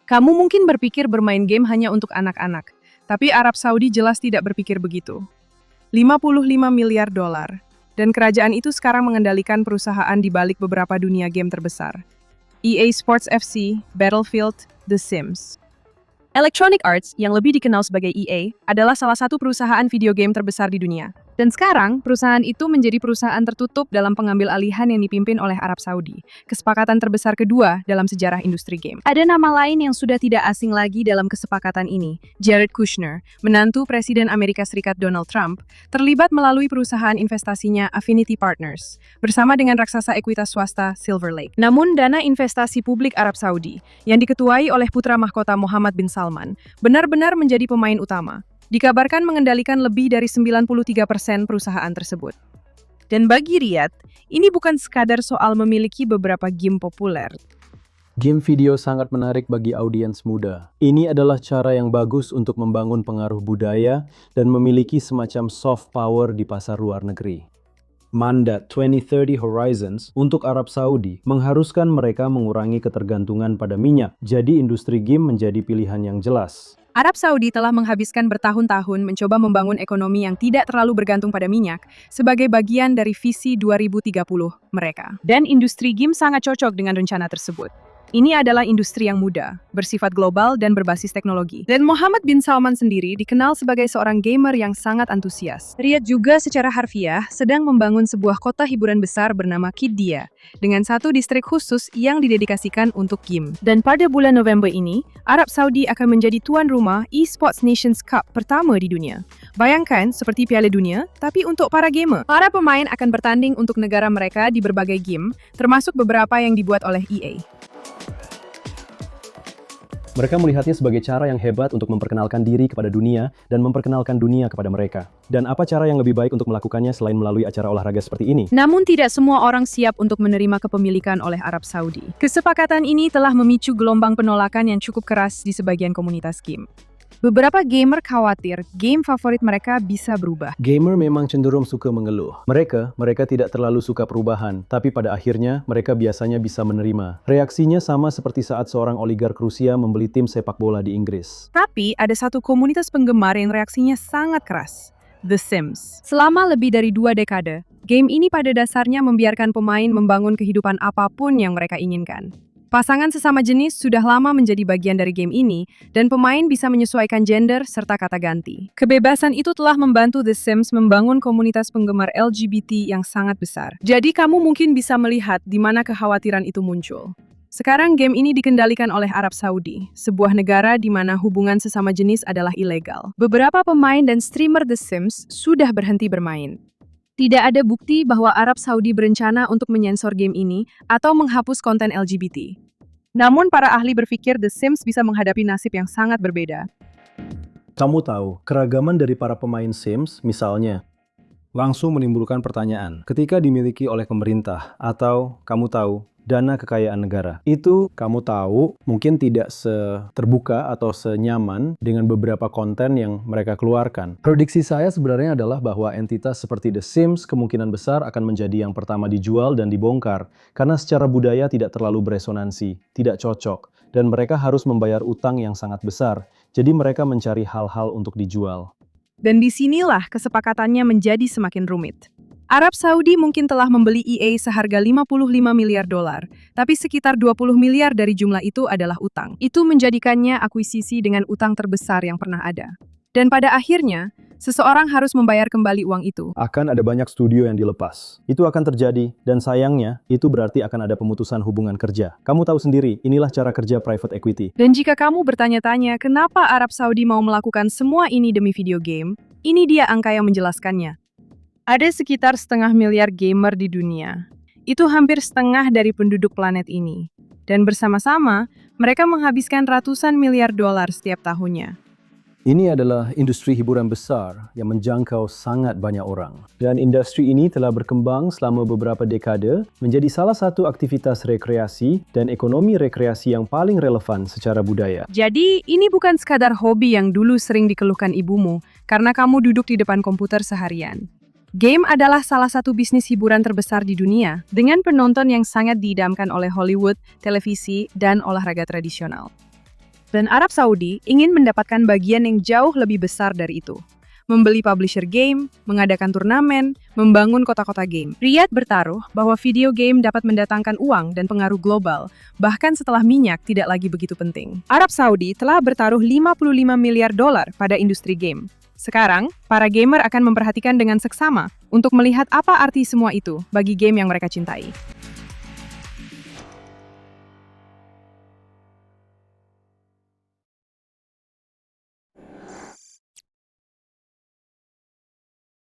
Kamu mungkin berpikir bermain game hanya untuk anak-anak, tapi Arab Saudi jelas tidak berpikir begitu. 55 miliar dolar, dan kerajaan itu sekarang mengendalikan perusahaan di balik beberapa dunia game terbesar. EA Sports FC, Battlefield, The Sims. Electronic Arts, yang lebih dikenal sebagai EA, adalah salah satu perusahaan video game terbesar di dunia. Dan sekarang, perusahaan itu menjadi perusahaan tertutup dalam pengambil alihan yang dipimpin oleh Arab Saudi, kesepakatan terbesar kedua dalam sejarah industri game. Ada nama lain yang sudah tidak asing lagi dalam kesepakatan ini, Jared Kushner, menantu Presiden Amerika Serikat Donald Trump, terlibat melalui perusahaan investasinya Affinity Partners, bersama dengan raksasa ekuitas swasta Silver Lake. Namun, dana investasi publik Arab Saudi, yang diketuai oleh putra mahkota Mohammed bin Salman, benar-benar menjadi pemain utama. Dikabarkan mengendalikan lebih dari 93% perusahaan tersebut. Dan bagi Riyadh, ini bukan sekadar soal memiliki beberapa game populer. Game video sangat menarik bagi audiens muda. Ini adalah cara yang bagus untuk membangun pengaruh budaya dan memiliki semacam soft power di pasar luar negeri. Mandat 2030 Horizons untuk Arab Saudi mengharuskan mereka mengurangi ketergantungan pada minyak, jadi industri game menjadi pilihan yang jelas. Arab Saudi telah menghabiskan bertahun-tahun mencoba membangun ekonomi yang tidak terlalu bergantung pada minyak sebagai bagian dari visi 2030 mereka. Dan industri game sangat cocok dengan rencana tersebut. Ini adalah industri yang muda, bersifat global dan berbasis teknologi. Dan Mohammed bin Salman sendiri dikenal sebagai seorang gamer yang sangat antusias. Riyadh juga secara harfiah sedang membangun sebuah kota hiburan besar bernama Qiddiya, dengan satu distrik khusus yang didedikasikan untuk game. Dan pada bulan November ini, Arab Saudi akan menjadi tuan rumah eSports Nations Cup pertama di dunia. Bayangkan seperti Piala Dunia, tapi untuk para gamer. Para pemain akan bertanding untuk negara mereka di berbagai game, termasuk beberapa yang dibuat oleh EA. Mereka melihatnya sebagai cara yang hebat untuk memperkenalkan diri kepada dunia dan memperkenalkan dunia kepada mereka. Dan apa cara yang lebih baik untuk melakukannya selain melalui acara olahraga seperti ini? Namun tidak semua orang siap untuk menerima kepemilikan oleh Arab Saudi. Kesepakatan ini telah memicu gelombang penolakan yang cukup keras di sebagian komunitas game. Beberapa gamer khawatir game favorit mereka bisa berubah. Gamer memang cenderung suka mengeluh. Mereka tidak terlalu suka perubahan, tapi pada akhirnya mereka biasanya bisa menerima. Reaksinya sama seperti saat seorang oligark Rusia membeli tim sepak bola di Inggris. Tapi ada satu komunitas penggemar yang reaksinya sangat keras. The Sims. Selama lebih dari 2 dekade, game ini pada dasarnya membiarkan pemain membangun kehidupan apapun yang mereka inginkan. Pasangan sesama jenis sudah lama menjadi bagian dari game ini, dan pemain bisa menyesuaikan gender serta kata ganti. Kebebasan itu telah membantu The Sims membangun komunitas penggemar LGBT yang sangat besar. Jadi kamu mungkin bisa melihat di mana kekhawatiran itu muncul. Sekarang game ini dikendalikan oleh Arab Saudi, sebuah negara di mana hubungan sesama jenis adalah ilegal. Beberapa pemain dan streamer The Sims sudah berhenti bermain. Tidak ada bukti bahwa Arab Saudi berencana untuk menyensor game ini atau menghapus konten LGBT. Namun para ahli berpikir The Sims bisa menghadapi nasib yang sangat berbeda. Kamu tahu, keragaman dari para pemain Sims, misalnya, langsung menimbulkan pertanyaan. Ketika dimiliki oleh pemerintah, atau kamu tahu, dana kekayaan negara. Itu kamu tahu mungkin tidak terbuka atau senyaman dengan beberapa konten yang mereka keluarkan. Prediksi saya sebenarnya adalah bahwa entitas seperti The Sims kemungkinan besar akan menjadi yang pertama dijual dan dibongkar karena secara budaya tidak terlalu beresonansi, tidak cocok, dan mereka harus membayar utang yang sangat besar. Jadi mereka mencari hal-hal untuk dijual. Dan disinilah kesepakatannya menjadi semakin rumit. Arab Saudi mungkin telah membeli EA seharga 55 miliar dolar, tapi sekitar 20 miliar dari jumlah itu adalah utang. Itu menjadikannya akuisisi dengan utang terbesar yang pernah ada. Dan pada akhirnya, seseorang harus membayar kembali uang itu. Akan ada banyak studio yang dilepas. Itu akan terjadi, dan sayangnya, itu berarti akan ada pemutusan hubungan kerja. Kamu tahu sendiri, inilah cara kerja private equity. Dan jika kamu bertanya-tanya kenapa Arab Saudi mau melakukan semua ini demi video game, ini dia angka yang menjelaskannya. Ada sekitar 0,5 miliar gamer di dunia. Itu hampir setengah dari penduduk planet ini. Dan bersama-sama, mereka menghabiskan ratusan miliar dolar setiap tahunnya. Ini adalah industri hiburan besar yang menjangkau sangat banyak orang. Dan industri ini telah berkembang selama beberapa dekade menjadi salah satu aktivitas rekreasi dan ekonomi rekreasi yang paling relevan secara budaya. Jadi, ini bukan sekadar hobi yang dulu sering dikeluhkan ibumu karena kamu duduk di depan komputer seharian. Game adalah salah satu bisnis hiburan terbesar di dunia, dengan penonton yang sangat diidamkan oleh Hollywood, televisi, dan olahraga tradisional. Dan Arab Saudi ingin mendapatkan bagian yang jauh lebih besar dari itu. Membeli publisher game, mengadakan turnamen, membangun kota-kota game. Riyadh bertaruh bahwa video game dapat mendatangkan uang dan pengaruh global, bahkan setelah minyak tidak lagi begitu penting. Arab Saudi telah bertaruh 55 miliar dolar pada industri game. Sekarang, para gamer akan memperhatikan dengan seksama untuk melihat apa arti semua itu bagi game yang mereka cintai.